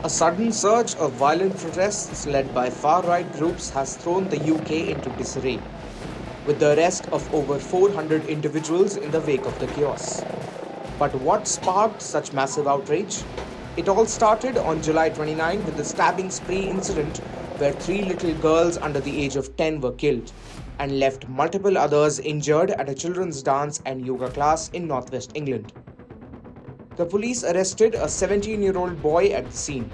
A sudden surge of violent protests led by far-right groups has thrown the UK into disarray, with the arrest of over 400 individuals in the wake of the chaos. But what sparked such massive outrage? It all started on July 29 with the stabbing spree incident where three little girls under the age of 10 were killed and left multiple others injured at a children's dance and yoga class in northwest England. The police arrested a 17-year-old boy at the scene.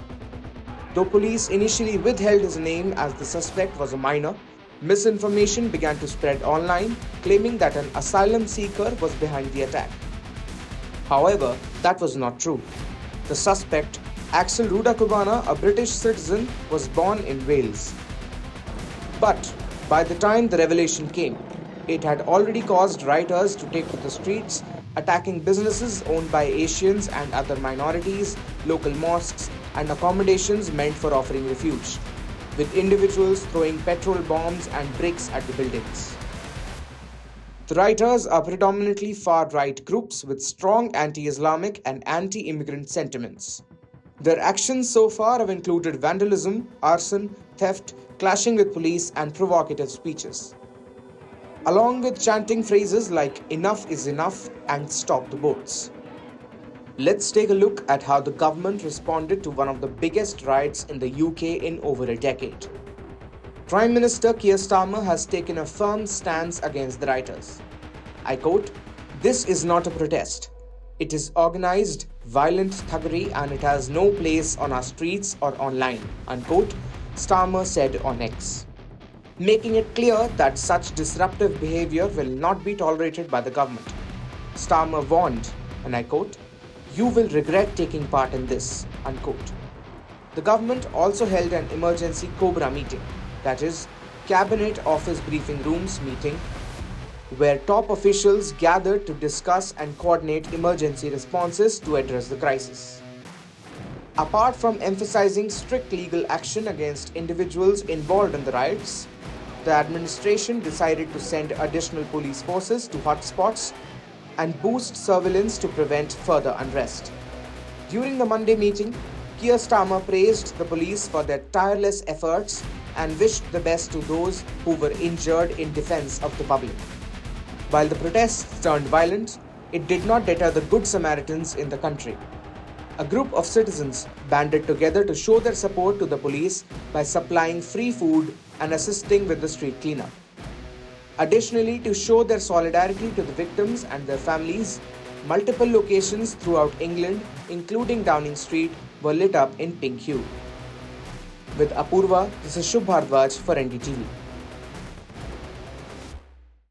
Though police initially withheld his name as the suspect was a minor, misinformation began to spread online, claiming that an asylum seeker was behind the attack. However, that was not true. The suspect, Axel Rudakubana, a British citizen, was born in Wales. But by the time the revelation came, it had already caused rioters to take to the streets, attacking businesses owned by Asians and other minorities, local mosques, and accommodations meant for offering refuge, with individuals throwing petrol bombs and bricks at the buildings. The rioters are predominantly far-right groups with strong anti-Islamic and anti-immigrant sentiments. Their actions so far have included vandalism, arson, theft, clashing with police, and provocative speeches, along with chanting phrases like "enough is enough" and "stop the boats." Let's take a look at how the government responded to one of the biggest riots in the UK in over a decade. Prime Minister Keir Starmer has taken a firm stance against the rioters. I quote, "This is not a protest. It is organized, violent thuggery and it has no place on our streets or online," unquote, Starmer said on X, making it clear that such disruptive behavior will not be tolerated by the government. Starmer warned, and I quote, "You will regret taking part in this," unquote. The government also held an emergency Cobra meeting, that is, Cabinet Office Briefing Rooms meeting, where top officials gathered to discuss and coordinate emergency responses to address the crisis. Apart from emphasizing strict legal action against individuals involved in the riots, the administration decided to send additional police forces to hotspots and boost surveillance to prevent further unrest. During the Monday meeting, Keir Starmer praised the police for their tireless efforts and wished the best to those who were injured in defense of the public. While the protests turned violent, it did not deter the Good Samaritans in the country. A group of citizens banded together to show their support to the police by supplying free food and assisting with the street cleanup. Additionally, to show their solidarity to the victims and their families, multiple locations throughout England, including Downing Street, were lit up in pink hue. With Apurva, this is Shubh Bhardwaj for NDTV.